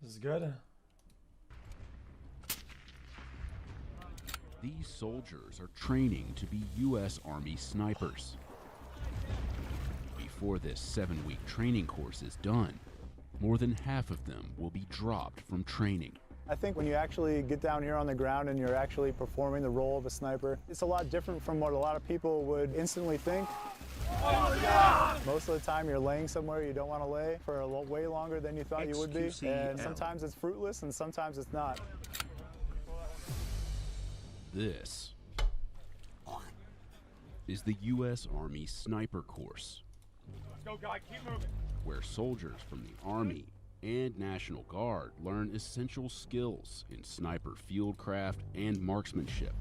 This is good. These soldiers are training to be U.S. Army snipers. Before this 7-week training course is done, more than half of them will be dropped from training. I think when you actually get down here on the ground and you're actually performing the role of a sniper, it's a lot different from what a lot of people would instantly think. Most of the time you're laying somewhere you don't want to lay for way longer than you thought you would be, and sometimes it's fruitless and sometimes it's not. This is the U.S. Army Sniper Course. Let's go, guy. Keep moving. Where soldiers from the Army and National Guard learn essential skills in sniper fieldcraft and marksmanship.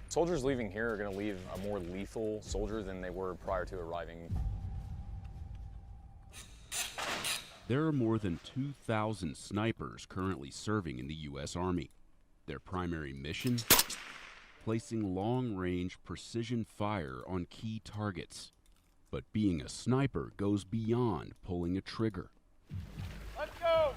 Soldiers leaving here are going to leave a more lethal soldier than they were prior to arriving. There are more than 2,000 snipers currently serving in the U.S. Army. Their primary mission? Placing long-range precision fire on key targets. But being a sniper goes beyond pulling a trigger. Let's go!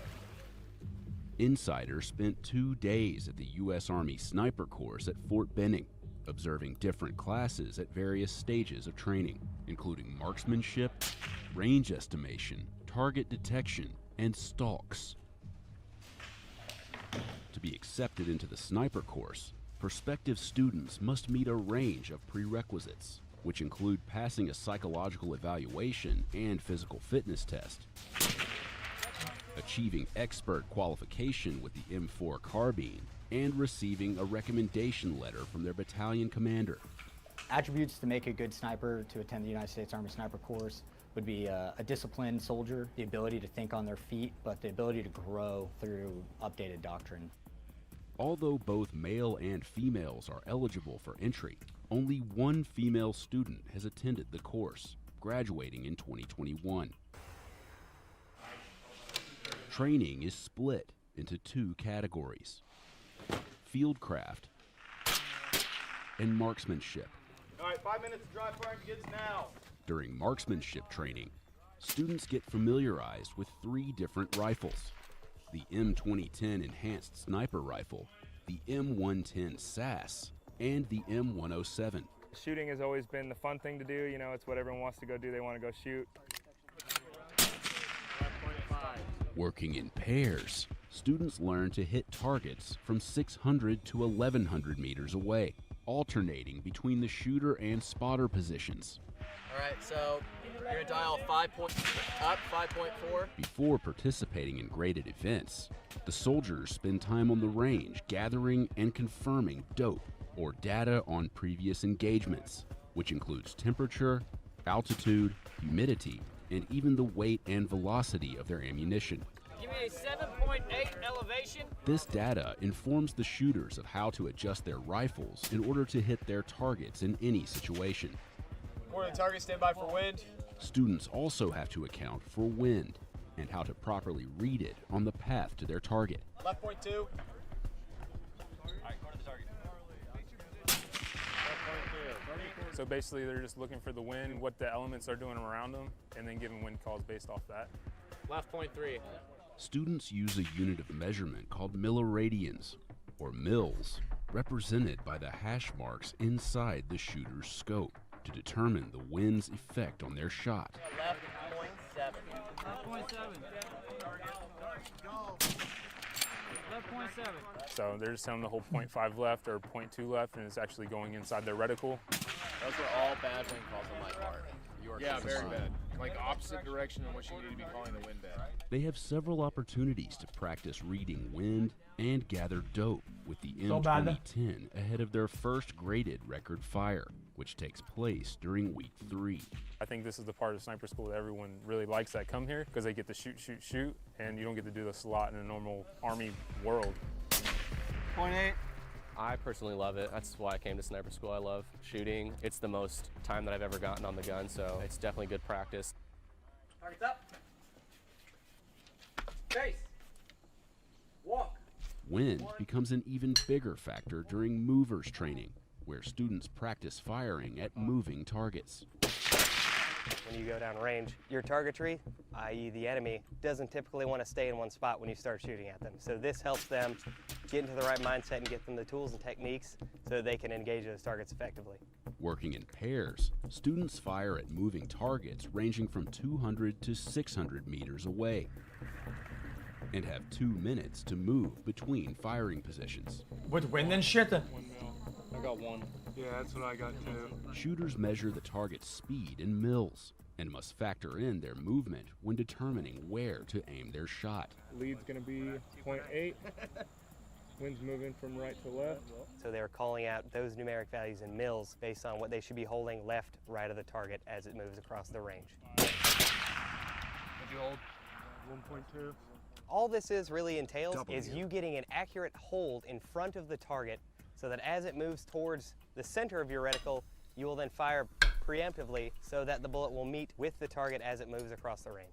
Insider spent 2 days at the U.S. Army Sniper Course at Fort Benning, observing different classes at various stages of training, including marksmanship, range estimation, target detection, and stalks. To be accepted into the Sniper Course, prospective students must meet a range of prerequisites, which include passing a psychological evaluation and physical fitness test, achieving expert qualification with the M4 carbine, and receiving a recommendation letter from their battalion commander. Attributes to make a good sniper to attend the United States Army Sniper Course would be a disciplined soldier, the ability to think on their feet, but the ability to grow through updated doctrine. Although both male and females are eligible for entry, only one female student has attended the course, graduating in 2021. Training is split into 2 categories: fieldcraft and marksmanship. All right, 5 minutes of dry fire begins now. During marksmanship training, students get familiarized with 3 different rifles: the M2010 Enhanced Sniper Rifle, the M110 SAS, and the M107. Shooting has always been the fun thing to do. You know, it's what everyone wants to go do. They want to go shoot. Working in pairs, students learn to hit targets from 600 to 1,100 meters away, alternating between the shooter and spotter positions. All right, so you're gonna dial 5.4. Before participating in graded events, the soldiers spend time on the range gathering and confirming dope, or data on previous engagements, which includes temperature, altitude, humidity, and even the weight and velocity of their ammunition. Give me a 7.8 elevation. This data informs the shooters of how to adjust their rifles in order to hit their targets in any situation. Order the target, stand by for wind. Students also have to account for wind and how to properly read it on the path to their target. Left point 2. All right, go to the target. So basically, they're just looking for the wind, what the elements are doing around them, and then giving wind calls based off that. Left point 3. Students use a unit of measurement called milliradians, or mils, represented by the hash marks inside the shooter's scope, to determine the wind's effect on their shot. Left point 7. Left point 7. Left point 7. So they're just telling them to hold 0.5 left or 0.2 left, and it's actually going inside their reticle. Those are all bad wind calls on my part. Yeah, very bad. Like opposite direction in what you need to be calling the wind bad. They have several opportunities to practice reading wind and gather dope with the M2010 ahead of their first graded record fire, which takes place during week 3. I think this is the part of sniper school that everyone really likes that come here, because they get to shoot, shoot, shoot, and you don't get to do this a lot in a normal Army world. Point 8. I personally love it. That's why I came to sniper school. I love shooting. It's the most time that I've ever gotten on the gun, so it's definitely good practice. Target's up. Face. Walk. Wind becomes an even bigger factor during movers training, where students practice firing at moving targets. When you go down range, your targetry, i.e. the enemy, doesn't typically want to stay in one spot when you start shooting at them. So this helps them get into the right mindset and get them the tools and techniques so they can engage those targets effectively. Working in pairs, students fire at moving targets ranging from 200 to 600 meters away and have 2 minutes to move between firing positions. With wind and shit. 1 mil. I got 1. Yeah, that's what I got too. Shooters measure the target's speed in mils and must factor in their movement when determining where to aim their shot. Lead's going to be 0.8. Wind's moving from right to left. So they're calling out those numeric values in mils based on what they should be holding left, right of the target as it moves across the range. What'd you hold? 1.2. All this really entails is you getting an accurate hold in front of the target so that as it moves towards the center of your reticle, you will then fire preemptively so that the bullet will meet with the target as it moves across the range.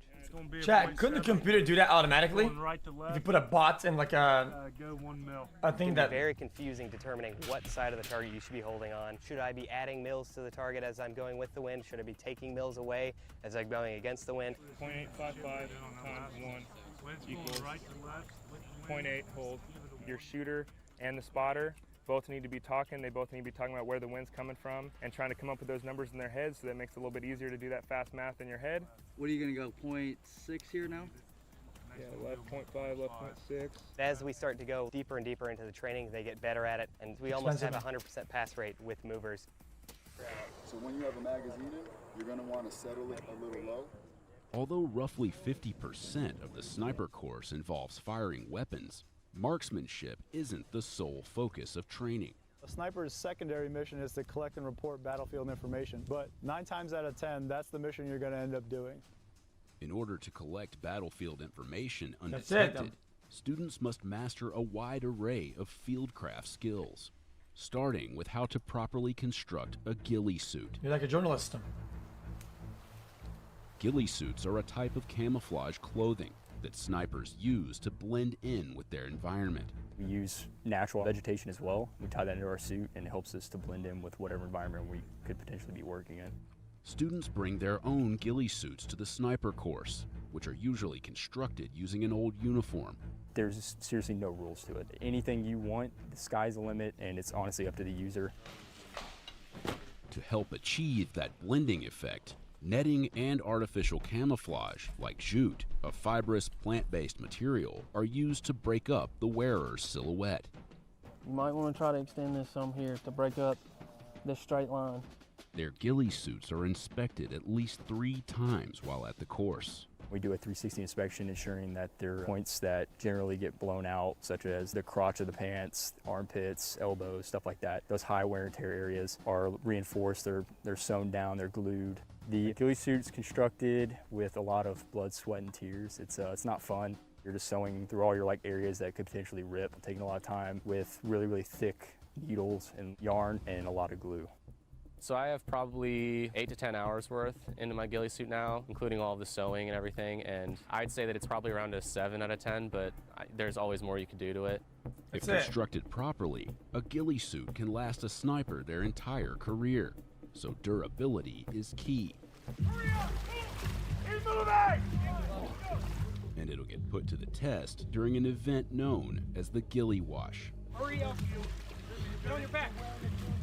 Chat, couldn't the computer do that automatically? Right to left. If you put a bot in like a Go 1 mil. thing It can that be very confusing determining what side of the target you should be holding on. Should I be adding mils to the target as I'm going with the wind? Should I be taking mils away as I'm going against the wind? 0.855 times 1 equals 0.8 hold. Your shooter and the spotter both need to be talking. They both need to be talking about where the wind's coming from and trying to come up with those numbers in their heads, so that makes it a little bit easier to do that fast math in your head. What are you going to go, 0.6 here now? Yeah, left 0.5, left 0.6. As we start to go deeper and deeper into the training, they get better at it, and we almost have a 100% pass rate with movers. So when you have a magazine in, you're going to want to settle it a little low. Although roughly 50% of the sniper course involves firing weapons, marksmanship isn't the sole focus of training. A sniper's secondary mission is to collect and report battlefield information, but 9 times out of 10, that's the mission you're going to end up doing. In order to collect battlefield information That's undetected, students must master a wide array of fieldcraft skills, starting with how to properly construct a ghillie suit. you're like a journalist. Ghillie suits are a type of camouflage clothing that snipers use to blend in with their environment. We use natural vegetation as well. We tie that into our suit and it helps us to blend in with whatever environment we could potentially be working in. Students bring their own ghillie suits to the sniper course, which are usually constructed using an old uniform. There's seriously no rules to it. Anything you want, the sky's the limit, and it's honestly up to the user. To help achieve that blending effect, netting and artificial camouflage, like jute, a fibrous plant-based material, are used to break up the wearer's silhouette. You might want to try to extend this some here to break up this straight line. Their ghillie suits are inspected at least 3 times while at the course. We do a 360 inspection, ensuring that there are points that generally get blown out, such as the crotch of the pants, armpits, elbows, stuff like that. Those high wear and tear areas are reinforced, they're sewn down, they're glued. The ghillie suit's constructed with a lot of blood, sweat, and tears. It's not fun. You're just sewing through all your areas that could potentially rip, taking a lot of time with really, really thick needles and yarn and a lot of glue. So I have probably 8 to 10 hours worth into my ghillie suit now, including all of the sewing and everything, and I'd say that it's probably around a 7 out of 10, but there's always more you can do to it. If constructed properly, a ghillie suit can last a sniper their entire career, so durability is key. And it'll get put to the test during an event known as the ghillie wash. Hurry up, you. Get on your back.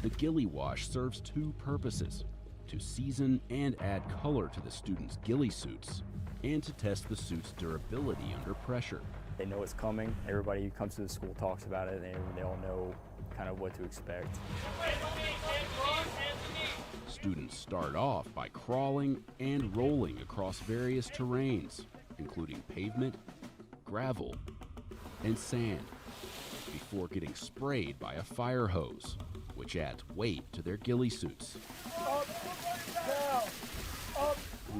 The ghillie wash serves 2 purposes: to season and add color to the students' ghillie suits, and to test the suit's durability under pressure. They know it's coming. Everybody who comes to the school talks about it, and they all know kind of what to expect. Students start off by crawling and rolling across various terrains, including pavement, gravel, and sand, before getting sprayed by a fire hose, which adds weight to their ghillie suits.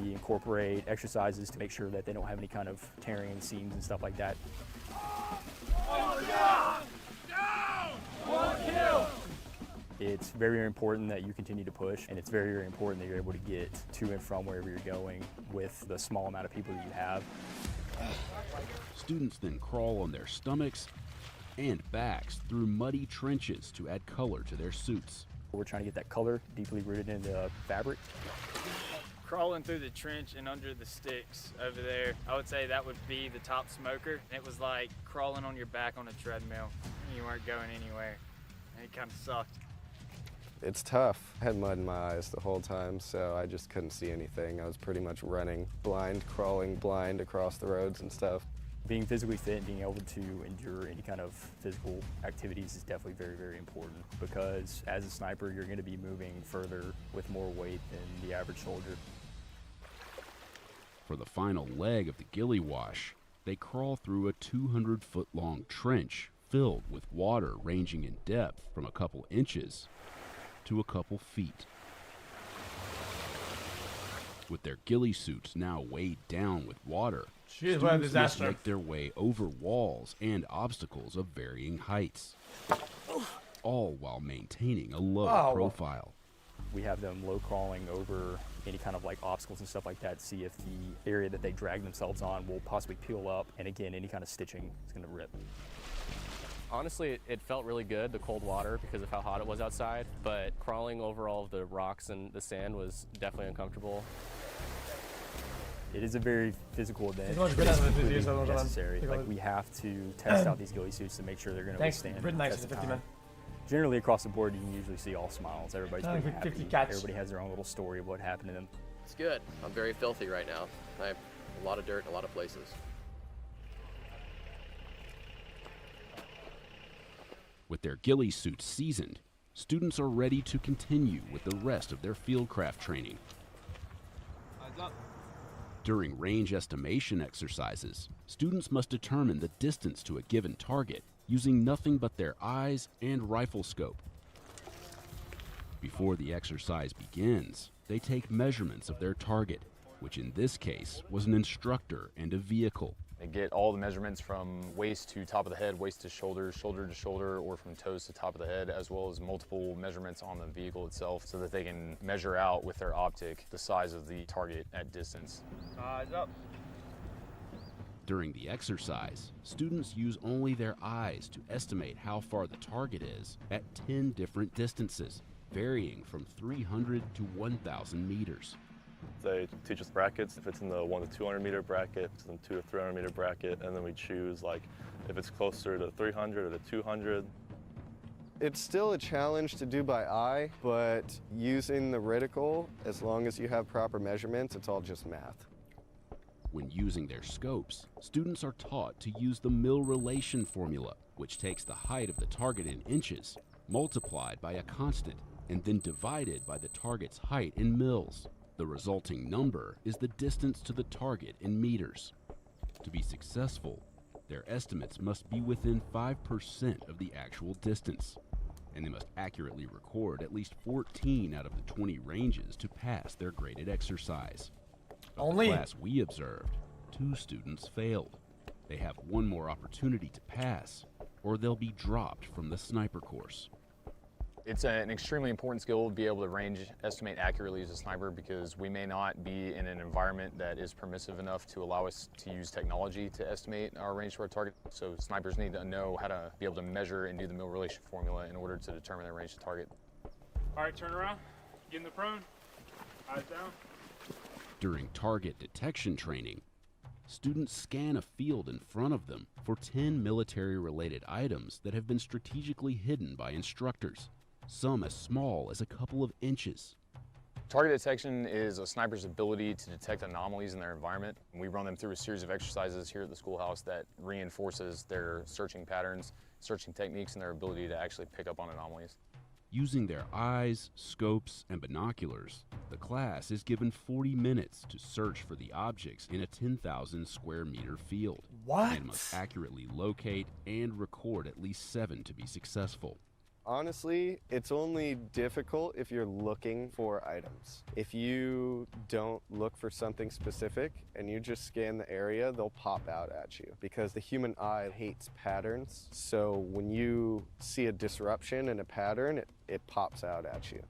We incorporate exercises to make sure that they don't have any kind of tearing in seams and stuff like that. It's very, very important that you continue to push, and it's very, very important that you're able to get to and from wherever you're going with the small amount of people that you have. Students then crawl on their stomachs and backs through muddy trenches to add color to their suits. We're trying to get that color deeply rooted into the fabric. crawling through the trench and under the sticks over there. I would say that would be the top smoker. It was like crawling on your back on a treadmill. You weren't going anywhere. It kind of sucked. It's tough. I had mud in my eyes the whole time, so I just couldn't see anything. I was pretty much running blind, crawling blind across the roads and stuff. Being physically fit and being able to endure any kind of physical activities is definitely very, very important, because as a sniper, you're going to be moving further with more weight than the average soldier. For the final leg of the ghillie wash, they crawl through a 200-foot-long trench filled with water ranging in depth from a couple inches to a couple feet. With their ghillie suits now weighed down with water, students must make their way over walls and obstacles of varying heights, all while maintaining a low profile. We have them low crawling over any kind of like obstacles and stuff like that to see if the area that they drag themselves on will possibly peel up, and again, any kind of stitching is going to rip. Honestly, it felt really good, the cold water, because of how hot it was outside, but crawling over all of the rocks and the sand was definitely uncomfortable. It is a very physical event. It's completely necessary. Like, we have to test out these ghillie suits to make sure they're going to withstand the test of time. Generally, across the board, you can usually see all smiles. Everybody's pretty happy. Everybody has their own little story of what happened to them. It's good. I'm very filthy right now. I have a lot of dirt in a lot of places. With their ghillie suits seasoned, students are ready to continue with the rest of their fieldcraft training. During range estimation exercises, students must determine the distance to a given target using nothing but their eyes and rifle scope. Before the exercise begins, they take measurements of their target, which in this case was an instructor and a vehicle. They get all the measurements from waist to top of the head, waist to shoulder, shoulder to shoulder, or from toes to top of the head, as well as multiple measurements on the vehicle itself so that they can measure out with their optic the size of the target at distance. Eyes up. During the exercise, students use only their eyes to estimate how far the target is at 10 different distances, varying from 300 to 1,000 meters. They teach us brackets. If it's in the 1 to 200 meter bracket, it's in the 2 to 300 meter bracket, and then we choose like if it's closer to 300 or to 200. It's still a challenge to do by eye, but using the reticle, as long as you have proper measurements, it's all just math. When using their scopes, students are taught to use the mill relation formula, which takes the height of the target in inches, multiplied by a constant, and then divided by the target's height in mils. The resulting number is the distance to the target in meters. To be successful, their estimates must be within 5% of the actual distance, and they must accurately record at least 14 out of the 20 ranges to pass their graded exercise. Of the class we observed, 2 students failed. They have one more opportunity to pass, or they'll be dropped from the sniper course. It's an extremely important skill to be able to range estimate accurately as a sniper, because we may not be in an environment that is permissive enough to allow us to use technology to estimate our range to our target. So snipers need to know how to be able to measure and do the mill relation formula in order to determine their range to target. All right, turn around. Get in the prone. Eyes down. During target detection training, students scan a field in front of them for 10 military-related items that have been strategically hidden by instructors, some as small as a couple of inches. Target detection is a sniper's ability to detect anomalies in their environment. We run them through a series of exercises here at the schoolhouse that reinforces their searching patterns, searching techniques, and their ability to actually pick up on anomalies. Using their eyes, scopes, and binoculars, the class is given 40 minutes to search for the objects in a 10,000 square meter field. What? And must accurately locate and record at least 7 to be successful. Honestly, it's only difficult if you're looking for items. If you don't look for something specific and you just scan the area, they'll pop out at you because the human eye hates patterns. So when you see a disruption in a pattern, it pops out at you.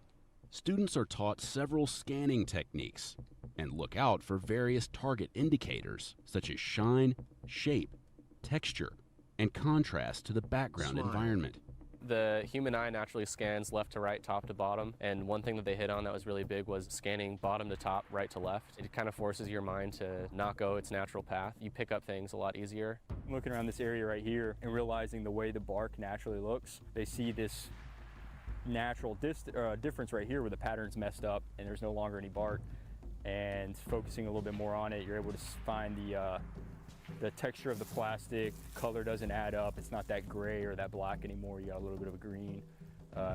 Students are taught several scanning techniques and look out for various target indicators such as shine, shape, texture, and contrast to the background environment. The human eye naturally scans left to right, top to bottom, and one thing that they hit on that was really big was scanning bottom to top, right to left. It kind of forces your mind to not go its natural path. You pick up things a lot easier. Looking around this area right here and realizing the way the bark naturally looks, they see this natural difference right here where the pattern's messed up and there's no longer any bark. And focusing a little bit more on it, you're able to find the texture of the plastic, color doesn't add up, it's not that gray or that black anymore, you got a little bit of a green.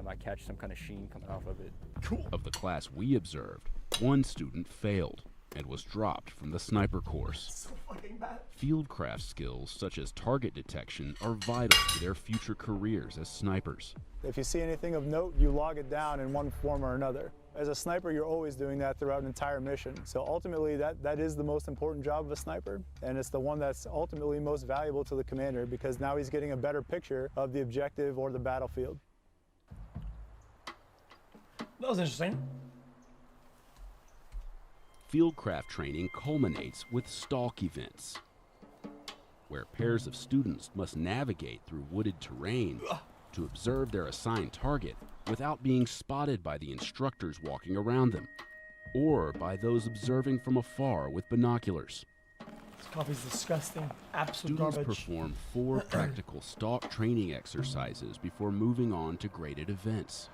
Might catch some kind of sheen coming off of it. Cool. Of the class we observed, one student failed and was dropped from the sniper course. So fucking bad. Fieldcraft skills such as target detection are vital to their future careers as snipers. If you see anything of note, you log it down in one form or another. As a sniper, you're always doing that throughout an entire mission. So ultimately, that is the most important job of a sniper, and it's the one that's ultimately most valuable to the commander because now he's getting a better picture of the objective or the battlefield. That was interesting. Fieldcraft training culminates with stalk events, where pairs of students must navigate through wooded terrain to observe their assigned target without being spotted by the instructors walking around them, or by those observing from afar with binoculars. This coffee's disgusting. Absolute Students garbage. perform 4 practical stalk training exercises before moving on to graded events.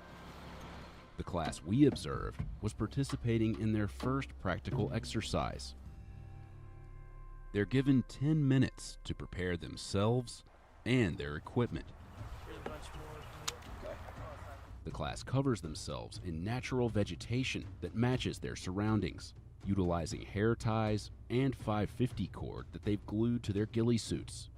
The class we observed was participating in their first practical exercise. They're given 10 minutes to prepare themselves and their equipment. The class covers themselves in natural vegetation that matches their surroundings, utilizing hair ties and 550 cord that they've glued to their ghillie suits.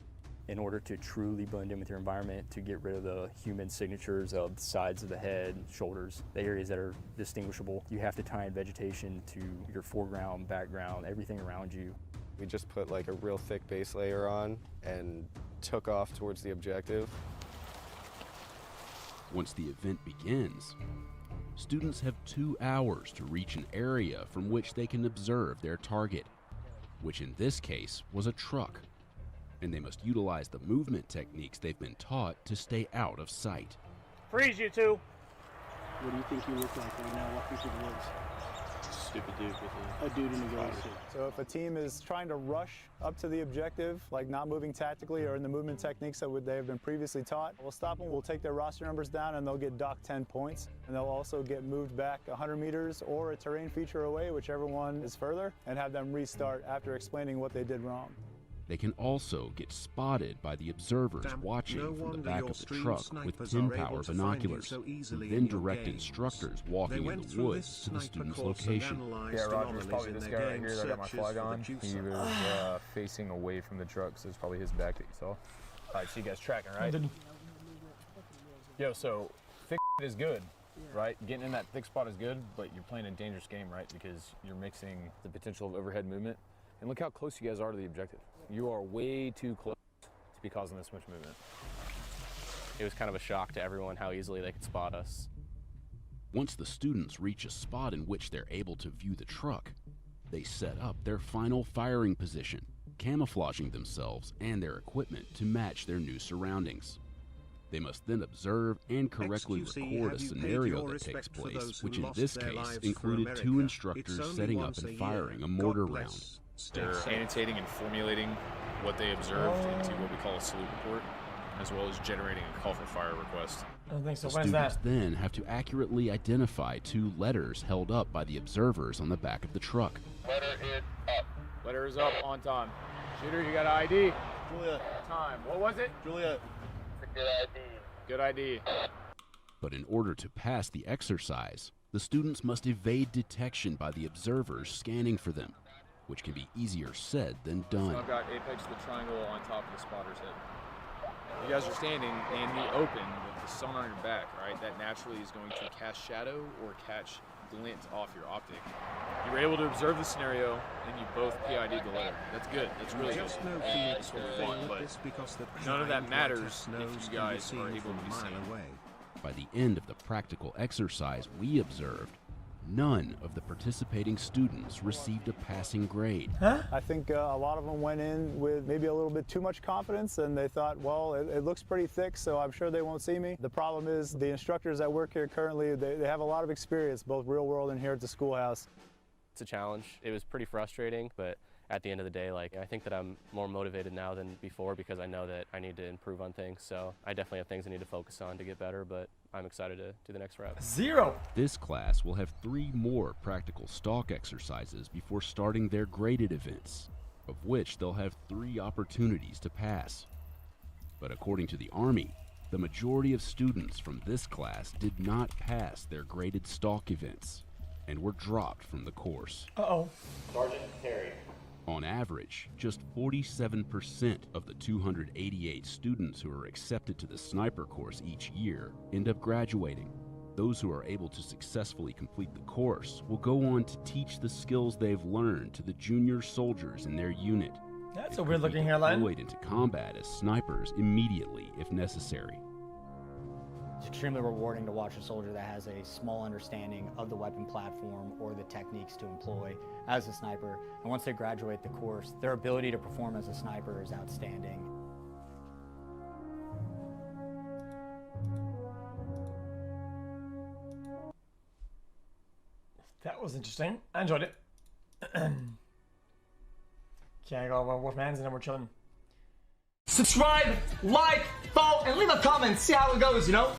In order to truly blend in with your environment, to get rid of the human signatures of the sides of the head, shoulders, the areas that are distinguishable, you have to tie in vegetation to your foreground, background, everything around you. We just put like a real thick base layer on and took off towards the objective. Once the event begins, students have 2 hours to reach an area from which they can observe their target, which in this case was a truck, and they must utilize the movement techniques they've been taught to stay out of sight. Freeze, you two. What do you think you look like right now walking through the woods? Stupid dude with A dude in a ghillie suit. So if a team is trying to rush up to the objective, like not moving tactically or in the movement techniques that they have been previously taught, we'll stop them, we'll take their roster numbers down, and they'll get docked 10 points. And they'll also get moved back 100 meters or a terrain feature away, whichever one is further, and have them restart after explaining what they did wrong. They can also get spotted by the observers watching from the back of the truck with 10-power binoculars, who then direct instructors walking in the woods to the student's location. Yeah, Roger, it's probably this guy right here that I got my flag on. He was facing away from the truck, so it's probably his back that you saw. All right, so you guys tracking, right? Yo, so thick is good, right? Getting in that thick spot is good, but you're playing a dangerous game, right? Because you're mixing the potential of overhead movement. And look how close you guys are to the objective. You are way too close to be causing this much movement. It was kind of a shock to everyone how easily they could spot us. Once the students reach a spot in which they're able to view the truck, they set up their final firing position, camouflaging themselves and their equipment to match their new surroundings. They must then observe and correctly record a scenario that takes place, which in this case included 2 instructors setting up and firing a mortar round. They're annotating and formulating what they observed into what we call a salute report, as well as generating a call for fire request. I don't think so. The When's students that? then have to accurately identify 2 letters held up by the observers on the back of the truck. Letter is up. Letter is up on time. Shooter, you got an ID? Julia. Time. What was it? Julia. Good ID. Good ID. But in order to pass the exercise, the students must evade detection by the observers scanning for them, which can be easier said than done. So I've got apex of the triangle on top of the spotter's head. You guys are standing in the open with the sun on your back, right? That naturally is going to cast shadow or catch glint off your optic. You were able to observe the scenario, and you both PID'd the letter. That's good. That's really good. That's what we want, but none of that matters if you guys are able to be seen. By the end of the practical exercise we observed, none of the participating students received a passing grade. I think a lot of them went in with maybe a little bit too much confidence, and they thought, well, it looks pretty thick, so I'm sure they won't see me. The problem is the instructors that work here currently, they have a lot of experience, both real world and here at the schoolhouse. It's a challenge. It was pretty frustrating, but at the end of the day, like, I think that I'm more motivated now than before because I know that I need to improve on things. So I definitely have things I need to focus on to get better, but I'm excited to do the next rep. 0. This class will have 3 more practical stalk exercises before starting their graded events, of which they'll have 3 opportunities to pass. But according to the Army, the majority of students from this class did not pass their graded stalk events and were dropped from the course. Uh-oh. Sergeant Terry. On average, just 47% of the 288 students who are accepted to the sniper course each year end up graduating. Those who are able to successfully complete the course will go on to teach the skills they've learned to the junior soldiers in their unit. That's a weird looking hairline. Deployed into combat as snipers immediately if necessary. It's extremely rewarding to watch a soldier that has a small understanding of the weapon platform or the techniques to employ as a sniper. And once they graduate the course, their ability to perform as a sniper is outstanding. That was interesting. I enjoyed it. Okay, I got Wolfman's and then we're chilling. Subscribe, like, follow, and leave a comment. See how it goes, you know?